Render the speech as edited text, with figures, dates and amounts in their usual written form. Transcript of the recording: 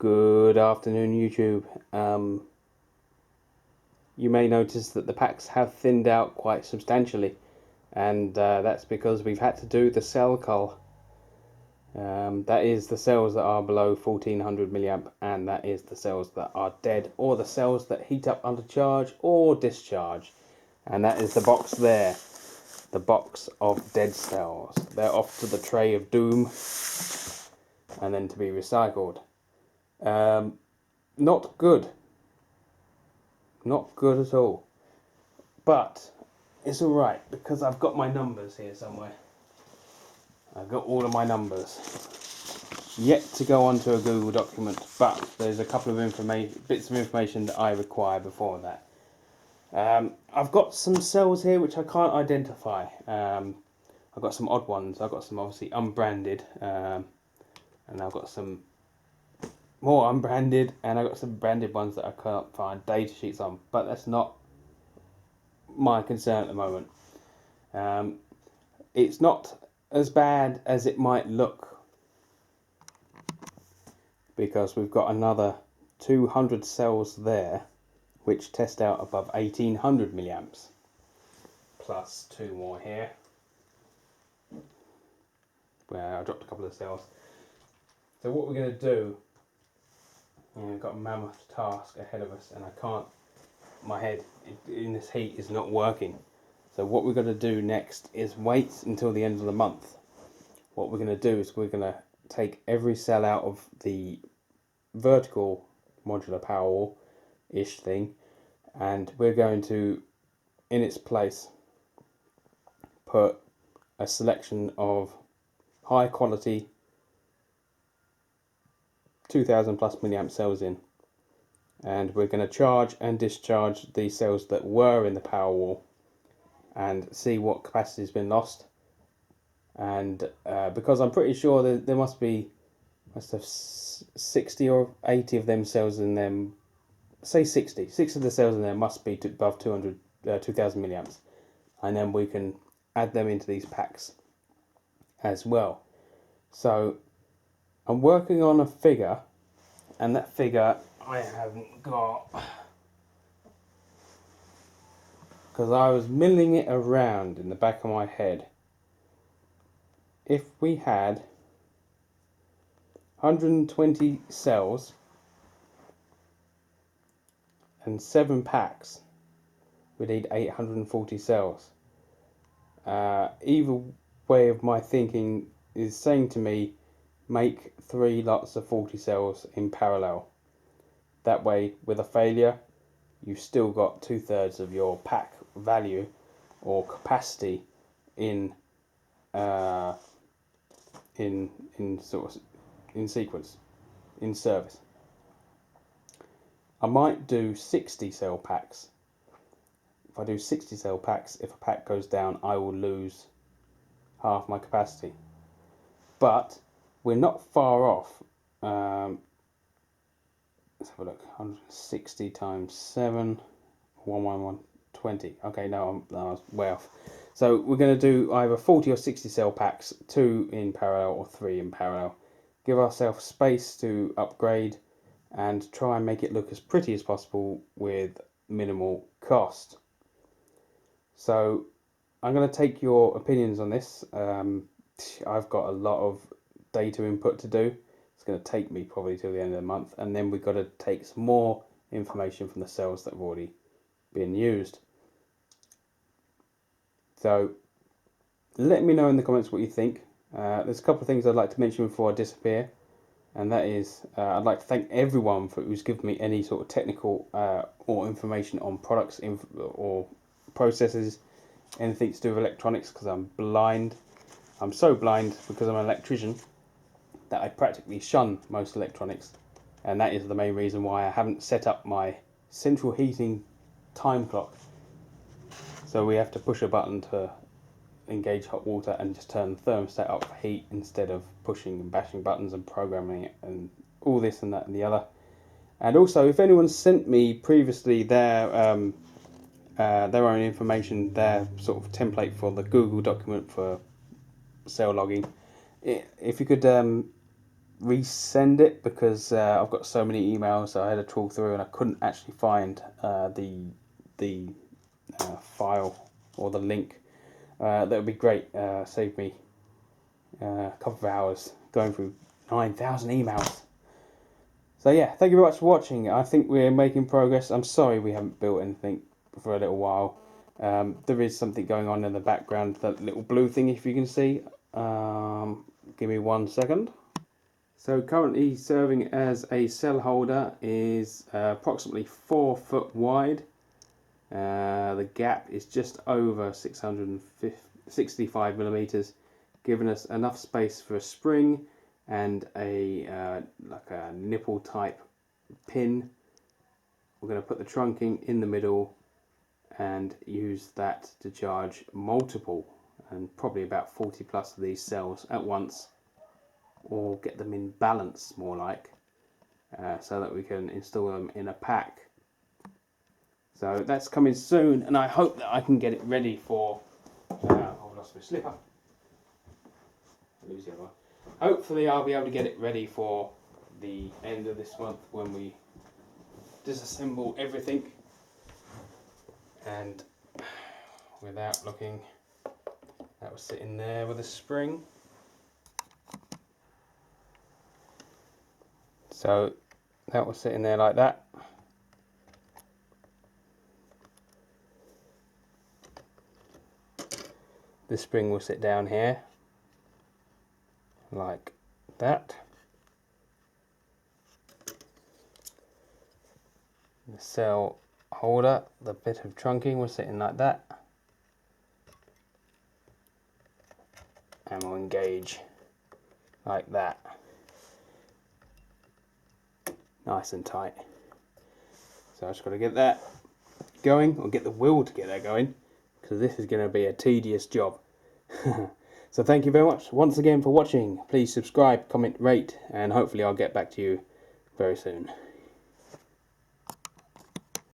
Good afternoon, YouTube. You may notice that the packs have thinned out quite substantially, and that's because we've had to do the cell cull. That is the cells that are below 1400 milliamp, and that is the cells that are dead, or the cells that heat up under charge or discharge. And that is the box there, the box of dead cells. They're off to the tray of doom, and then to be recycled. Not good. Not good at all. But it's alright because I've got my numbers here somewhere. I've got all of my numbers. Yet to go onto a Google document, but there's a couple of bits of information that I require before that. I've got some cells here which I can't identify. I've got some odd ones. I've got some obviously unbranded, and I've got some more unbranded, and I've got some branded ones that I can't find data sheets on, but that's not my concern at the moment. It's not as bad as it might look, because we've got another 200 cells there which test out above 1800 milliamps, plus two more here where I dropped a couple of cells. So what we're going to do, we've got a mammoth task ahead of us, and I can't, my head in this heat is not working. So what we're going to do next is wait until the end of the month. What we're going to do is we're going to take every cell out of the vertical modular power wall ish thing, and we're going to, in its place, put a selection of high quality 2000 plus milliamp cells in, and we're going to charge and discharge the cells that were in the power wall and see what capacity has been lost. And because I'm pretty sure that there must have 60 or 80 of them cells in them, say 60 of the cells in there must be above 2000 milliamps, and then we can add them into these packs as well. So I'm working on a figure, and that figure I haven't got because I was milling it around in the back of my head. If we had 120 cells and 7 packs, we need 840 cells. Either way of my thinking is saying to me, make 3 lots of 40 cells in parallel. That way, with a failure, you've still got 2/3 of your pack value or capacity in sequence, in service. I might do 60 cell packs. If I do 60 cell packs, if a pack goes down, I will lose half my capacity. But we're not far off. Let's have a look. 160 times 7, 11120. Okay, no, I was way off. So we're going to do either 40 or 60 cell packs, 2 in parallel or 3 in parallel. Give ourselves space to upgrade and try and make it look as pretty as possible with minimal cost. So I'm going to take your opinions on this. I've got a lot of data input to do. It's going to take me probably till the end of the month, and then we've got to take some more information from the cells that have already been used. So let me know in the comments what you think. There's a couple of things I'd like to mention before I disappear, and that is I'd like to thank everyone who's given me any sort of technical or information on products or processes, anything to do with electronics, because I'm blind. I'm so blind because I'm an electrician that I practically shun most electronics, and that is the main reason why I haven't set up my central heating time clock. So we have to push a button to engage hot water and just turn the thermostat up for heat instead of pushing and bashing buttons and programming it and all this and that and the other. And also, if anyone sent me previously their own information, their sort of template for the Google document for cell logging, if you could resend it because I've got so many emails I had to trawl through and I couldn't actually find the file or the link. That would be great. Save me a couple of hours going through 9,000 emails. So yeah, thank you very much for watching. I think we're making progress. I'm sorry we haven't built anything for a little while. There is something going on in the background, that little blue thing if you can see. Give me 1 second. So currently serving as a cell holder is approximately 4 foot wide. The gap is just over 665 millimeters, giving us enough space for a spring and a like a nipple type pin. We're going to put the trunking in the middle and use that to charge multiple, and probably about 40 plus of these cells at once, or get them in balance more like, so that we can install them in a pack. So that's coming soon, and I hope that I can get it ready for I've lost my slipper. Lose the other one. Hopefully I'll be able to get it ready for the end of this month when we disassemble everything. And without looking, that was sitting there with a spring. So that was sitting there like that. The spring will sit down here like that. The cell holder, the bit of trunking was sitting like that, and we'll engage like that, nice and tight. So I just got to get that going, or get the will to get that going, because this is going to be a tedious job. So thank you very much once again for watching. Please subscribe, comment, rate, and hopefully I'll get back to you very soon.